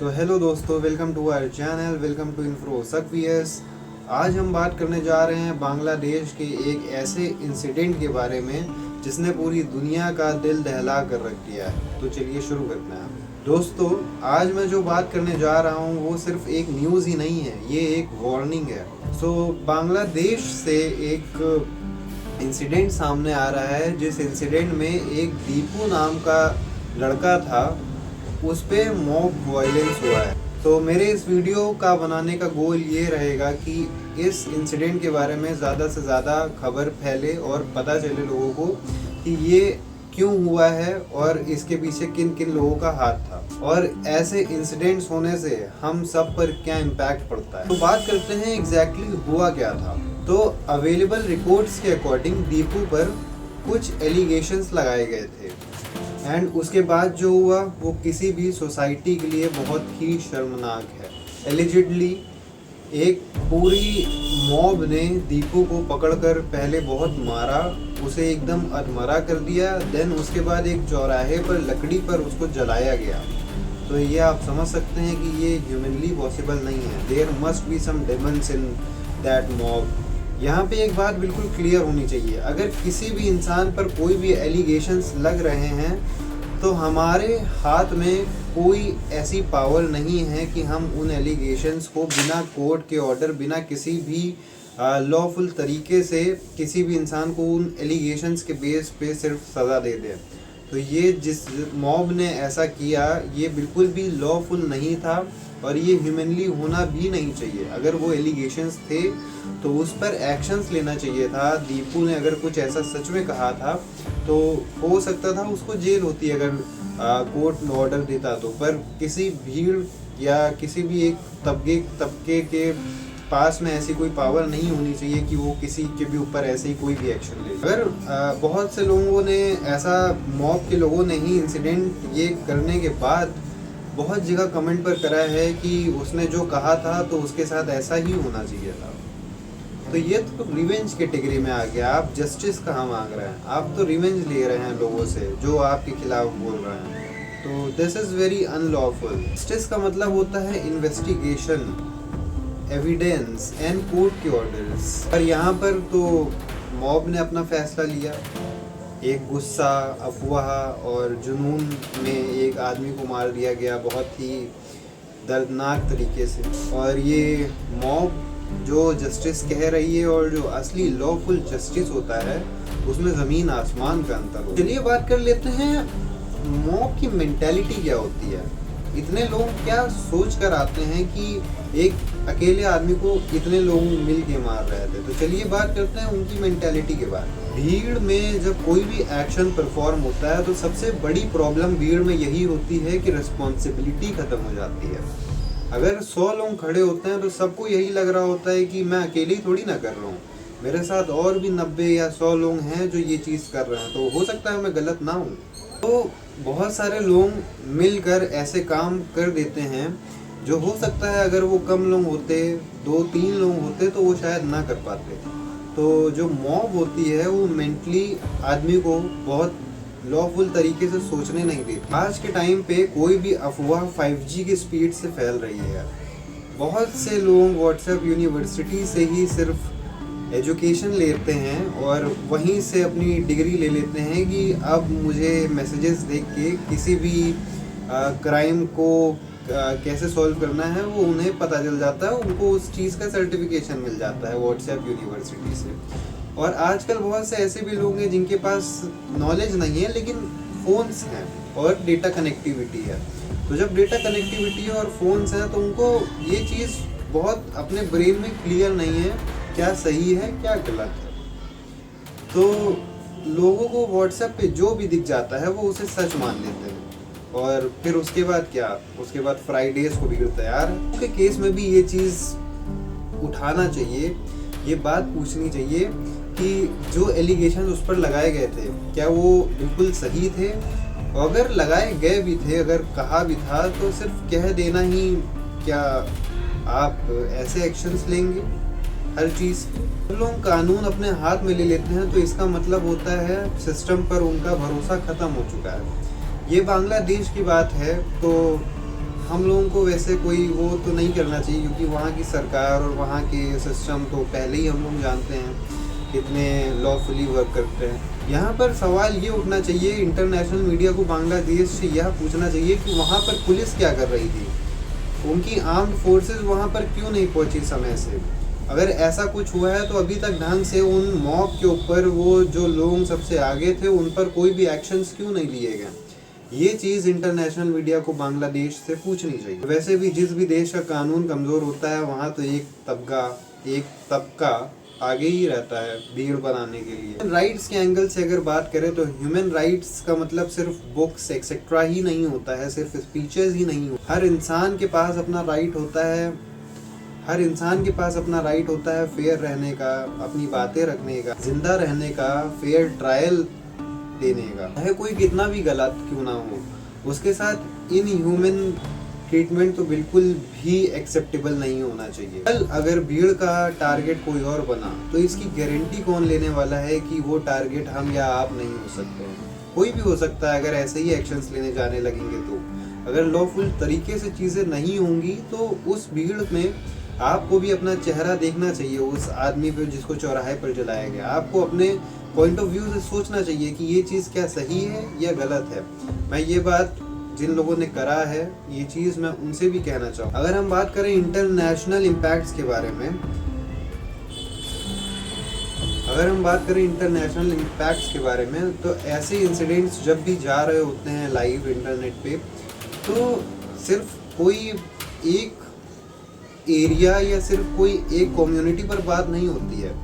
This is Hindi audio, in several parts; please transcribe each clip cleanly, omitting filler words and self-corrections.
तो हेलो दोस्तों, welcome to our channel, welcome to इन्फ्रो सकवीएस। आज हम बात करने जा रहे हैं बांग्लादेश के एक ऐसे इंसिडेंट के बारे में जिसने पूरी दुनिया का दिल दहला कर रख दिया है। तो चलिए शुरू करते हैं। दोस्तों, आज मैं जो बात करने जा रहा हूँ वो सिर्फ एक न्यूज़ ही नहीं है, ये एक वार्निंग है। बांग्लादेश से एक इंसिडेंट सामने आ रहा है, जिस इंसिडेंट में एक दीपू नाम का लड़का था, उस पे मॉब वायलेंस हुआ है। तो मेरे इस वीडियो का बनाने का गोल ये रहेगा कि इस इंसिडेंट के बारे में ज़्यादा से ज़्यादा खबर फैले और पता चले लोगों को कि ये क्यों हुआ है और इसके पीछे किन किन लोगों का हाथ था और ऐसे इंसिडेंट्स होने से हम सब पर क्या इम्पैक्ट पड़ता है। तो बात करते हैं एग्जैक्टली हुआ क्या था। तो अवेलेबल रिपोर्ट्स के अकॉर्डिंग दीपू पर कुछ एलिगेशंस लगाए गए थे एंड उसके बाद जो हुआ वो किसी भी सोसाइटी के लिए बहुत ही शर्मनाक है। एलिजिडली एक पूरी मॉब ने दीपू को पकड़कर पहले बहुत मारा, उसे एकदम अधमरा कर दिया, देन उसके बाद एक चौराहे पर लकड़ी पर उसको जलाया गया। तो ये आप समझ सकते हैं कि ये ह्यूमनली पॉसिबल नहीं है। There must be some demons in that mob. यहाँ पे एक बात बिल्कुल क्लियर होनी चाहिए, अगर किसी भी इंसान पर कोई भी एलिगेशंस लग रहे हैं तो हमारे हाथ में कोई ऐसी पावर नहीं है कि हम उन एलिगेशंस को बिना कोर्ट के ऑर्डर, बिना किसी भी लॉफुल तरीके से किसी भी इंसान को उन एलिगेशंस के बेस पे सिर्फ सज़ा दे दें। तो ये जिस मॉब ने ऐसा किया ये बिल्कुल भी लॉफुल नहीं था और ये ह्यूमनली होना भी नहीं चाहिए। अगर वो एलिगेशंस थे तो उस पर एक्शंस लेना चाहिए था। दीपू ने अगर कुछ ऐसा सच में कहा था तो हो सकता था उसको जेल होती अगर कोर्ट ऑर्डर देता तो, पर किसी भीड़ या किसी भी एक तबके के पास में ऐसी कोई पावर नहीं होनी चाहिए कि वो किसी के भी ऊपर ऐसे ही कोई भी एक्शन ले। अगर बहुत से लोगों ने ऐसा, मॉब के लोगों ने ही इंसिडेंट ये करने के बाद बहुत जगह कमेंट पर करा है कि उसने जो कहा था तो उसके साथ ऐसा ही होना चाहिए था। तो ये तो रिवेंज कैटेगरी में आ गया। आप जस्टिस कहाँ मांग रहे हैं? आप तो रिवेंज ले रहे हैं लोगों से जो आपके खिलाफ बोल रहे हैं। तो this is very unlawful. Justice का मतलब होता है इन्वेस्टिगेशन, एविडेंस एंड कोर्ट के ऑर्डर्स। पर यहाँ पर तो मॉब ने अपना फैसला लिया। एक गुस्सा, अफवाह और जुनून में एक आदमी को मार दिया गया बहुत ही दर्दनाक तरीके से। और ये मॉब जो जस्टिस कह रही है और जो असली लॉफुल जस्टिस होता है उसमें ज़मीन आसमान का अंतर हो। चलिए बात कर लेते हैं मॉब की मेंटालिटी क्या होती है। इतने लोग क्या सोच कर आते हैं कि एक अकेले आदमी को इतने लोग मिल के मार रहे थे। तो चलिए बात करते हैं उनकी मेंटालिटी के बारे में। भीड़ में जब कोई भी एक्शन परफॉर्म होता है तो सबसे बड़ी प्रॉब्लम भीड़ में यही होती है कि रिस्पॉन्सिबिलिटी ख़त्म हो जाती है। अगर 100 लोग खड़े होते हैं तो सबको यही लग रहा होता है कि मैं अकेले ही थोड़ी ना कर रहा हूँ, मेरे साथ और भी 90 या 100 लोग हैं जो ये चीज़ कर रहे हैं, तो हो सकता है मैं गलत ना हूँ। तो बहुत सारे लोग मिलकर ऐसे काम कर देते हैं जो हो सकता है अगर वो कम लोग होते, 2-3 लोग होते तो वो शायद ना कर पाते। तो जो मॉब होती है वो मेंटली आदमी को बहुत लॉफुल तरीके से सोचने नहीं देती। आज के टाइम पे कोई भी अफवाह 5G की स्पीड से फैल रही है। बहुत से लोग व्हाट्सएप यूनिवर्सिटी से ही सिर्फ एजुकेशन लेते हैं और वहीं से अपनी डिग्री ले लेते हैं कि अब मुझे मैसेजेस देख के किसी भी क्राइम को कैसे सॉल्व करना है वो उन्हें पता चल जाता है। उनको उस चीज़ का सर्टिफिकेशन मिल जाता है व्हाट्सएप यूनिवर्सिटी से। और आजकल बहुत से ऐसे भी लोग हैं जिनके पास नॉलेज नहीं है लेकिन फ़ोन्स हैं और डेटा कनेक्टिविटी है। तो जब डेटा कनेक्टिविटी और फ़ोन्स हैं तो उनको ये चीज़ बहुत अपने ब्रेन में क्लियर नहीं है क्या सही है क्या गलत है। तो लोगों को व्हाट्सएप पे जो भी दिख जाता है वो उसे सच मान लेते हैं और फिर उसके बाद क्या, उसके बाद फ्राइडेज को बिगड़ तैयार है। उनके केस में भी ये चीज़ उठाना चाहिए, ये बात पूछनी चाहिए कि जो एलिगेशन उस पर लगाए गए थे क्या वो बिल्कुल सही थे, और अगर लगाए गए भी थे, अगर कहा भी था तो सिर्फ कह देना ही क्या आप ऐसे एक्शंस लेंगे हर चीज़? लोग कानून अपने हाथ में ले लेते हैं तो इसका मतलब होता है सिस्टम पर उनका भरोसा ख़त्म हो चुका है। ये बांग्लादेश की बात है तो हम लोगों को वैसे कोई वो तो नहीं करना चाहिए, क्योंकि वहाँ की सरकार और वहाँ के सिस्टम तो पहले ही हम लोग जानते हैं कितने लॉफुली वर्क करते हैं। यहाँ पर सवाल ये उठना चाहिए, इंटरनेशनल मीडिया को बांग्लादेश से यह पूछना चाहिए कि वहाँ पर पुलिस क्या कर रही थी, उनकी आर्म्ड फोर्सेस वहाँ पर क्यों नहीं पहुँची समय से। अगर ऐसा कुछ हुआ है तो अभी तक ढंग से उन मॉब के ऊपर वो जो लोग सबसे आगे थे उन पर कोई भी एक्शंस क्यों नहीं लिए गए। ये चीज़ इंटरनेशनल मीडिया को बांग्लादेश से पूछनी चाहिए। वैसे भी जिस भी देश का कानून कमज़ोर होता है वहाँ तो एक तबका आगे ही रहता है भीड़ बनाने के लिए। राइट्स के एंगल से अगर बात करें तो ह्यूमन राइट्स का मतलब सिर्फ बुक्स एक्सेट्रा ही नहीं होता है, सिर्फ स्पीचेस ही नहीं होता। हर इंसान के पास अपना राइट होता है फेयर रहने का, अपनी बातें रखने का, जिंदा रहने का, फेयर ट्रायल देने का, चाहे कोई कितना भी गलत क्यों ना हो। उसके साथ इनह्यूमन ट्रीटमेंट तो बिल्कुल भी एक्सेप्टेबल नहीं होना चाहिए। कल अगर भीड़ का टारगेट कोई और बना तो इसकी गारंटी कौन लेने वाला है कि वो टारगेट हम या आप नहीं हो सकते हैं। कोई भी हो सकता है अगर ऐसे ही एक्शंस लेने जाने लगेंगे तो। अगर लॉफुल तरीके से चीज़ें नहीं होंगी तो उस भीड़ में आपको भी अपना चेहरा देखना चाहिए, उस आदमी पे जिसको चौराहे पर जलाया गया। आपको अपने पॉइंट ऑफ व्यू से सोचना चाहिए कि ये चीज़ क्या सही है या गलत है। मैं ये बात जिन लोगों ने करा है ये चीज़ मैं उनसे भी कहना चाहूँ। अगर हम बात करें इंटरनेशनल इम्पैक्ट्स के बारे में तो ऐसे इंसिडेंट्स जब भी जा रहे होते हैं लाइव इंटरनेट पे तो सिर्फ कोई एक एरिया या सिर्फ कोई एक कम्युनिटी पर बात नहीं होती है,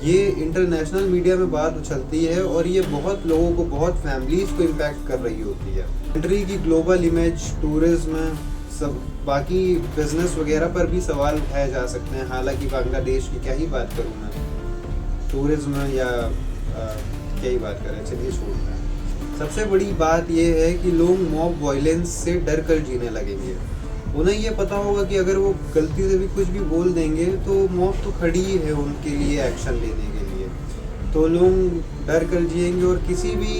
ये इंटरनेशनल मीडिया में बात उछलती है और ये बहुत लोगों को, बहुत फैमिलीज को इम्पैक्ट कर रही होती है। कंट्री की ग्लोबल इमेज, टूरिज्म, सब बाकी बिजनेस वगैरह पर भी सवाल उठाए जा सकते हैं। हालांकि बांग्लादेश की क्या ही बात करूँ मैं, टूरिज्म या क्या ही बात करें, चलिए छोड़ते हैं। सबसे बड़ी बात यह है कि लोग मॉब वायलेंस से डर कर जीने लगेंगे। उन्हें ये पता होगा कि अगर वो गलती से भी कुछ भी बोल देंगे तो मौत तो खड़ी ही है उनके लिए एक्शन लेने के लिए। तो लोग डर कर जिएंगे और किसी भी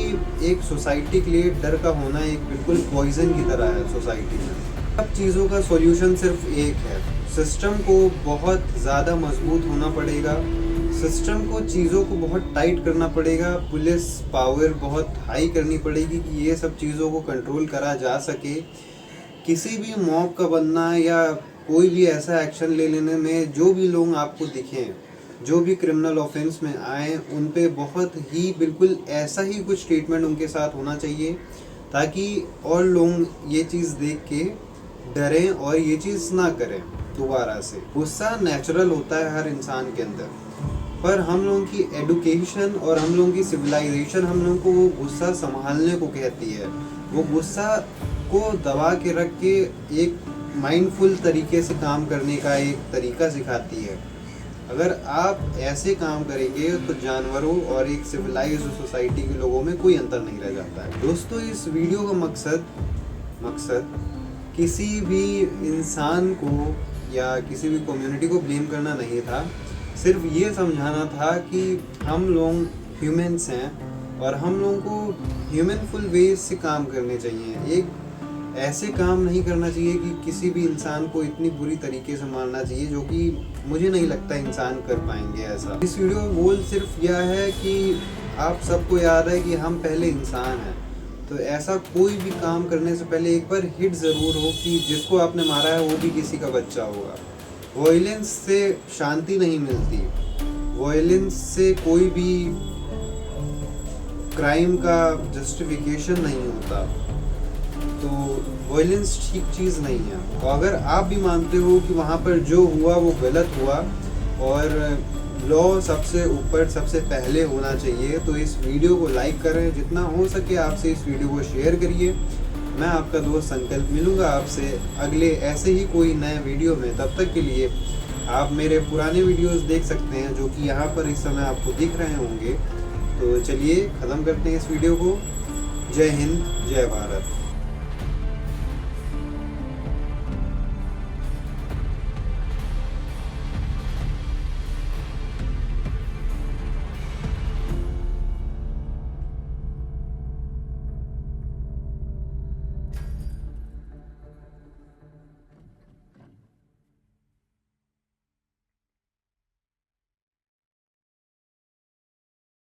एक सोसाइटी के लिए डर का होना एक बिल्कुल पॉइजन की तरह है सोसाइटी में। सब चीज़ों का सॉल्यूशन सिर्फ एक है, सिस्टम को बहुत ज़्यादा मजबूत होना पड़ेगा, सिस्टम को चीज़ों को बहुत टाइट करना पड़ेगा, पुलिस पावर बहुत हाई करनी पड़ेगी कि ये सब चीज़ों को कंट्रोल करा जा सके। किसी भी मॉब का बनना या कोई भी ऐसा एक्शन ले लेने में जो भी लोग आपको दिखें, जो भी क्रिमिनल ऑफेंस में आए, उन पे बहुत ही बिल्कुल ऐसा ही कुछ ट्रीटमेंट उनके साथ होना चाहिए ताकि और लोग ये चीज़ देख के डरें और ये चीज़ ना करें दोबारा से। गुस्सा नेचुरल होता है हर इंसान के अंदर, पर हम लोगों की एडुकेशन और हम लोगों की सिविलाइजेशन हम लोगों को वो गुस्सा संभालने को कहती है। वो गुस्सा को दबा के रख के एक माइंडफुल तरीके से काम करने का एक तरीका सिखाती है। अगर आप ऐसे काम करेंगे तो जानवरों और एक सिविलाइज्ड सोसाइटी के लोगों में कोई अंतर नहीं रह जाता है। दोस्तों, इस वीडियो का मकसद किसी भी इंसान को या किसी भी कम्युनिटी को ब्लेम करना नहीं था, सिर्फ ये समझाना था कि हम लोग ह्यूमंस हैं और हम लोगों को ह्यूमनफुल वेज से काम करने चाहिए। एक ऐसे काम नहीं करना चाहिए कि किसी भी इंसान को इतनी बुरी तरीके से मारना चाहिए, जो कि मुझे नहीं लगता इंसान कर पाएंगे ऐसा। इस वीडियो का गोल सिर्फ यह है कि आप सबको याद है कि हम पहले इंसान हैं, तो ऐसा कोई भी काम करने से पहले एक बार हिट ज़रूर हो कि जिसको आपने मारा है वो भी किसी का बच्चा होगा। वॉयलेंस से शांति नहीं मिलती, वॉयलेंस से कोई भी क्राइम का जस्टिफिकेशन नहीं होता, तो वॉयलेंस ठीक चीज़ नहीं है। तो अगर आप भी मानते हो कि वहाँ पर जो हुआ वो गलत हुआ और लॉ सबसे ऊपर सबसे पहले होना चाहिए, तो इस वीडियो को लाइक करें, जितना हो सके आपसे इस वीडियो को शेयर करिए। मैं आपका दोस्त संकल्प मिलूँगा आपसे अगले ऐसे ही कोई नए वीडियो में। तब तक के लिए आप मेरे पुराने वीडियोस देख सकते हैं जो कि यहाँ पर इस समय आपको दिख रहे होंगे। तो चलिए ख़त्म करते हैं इस वीडियो को। जय हिंद, जय भारत।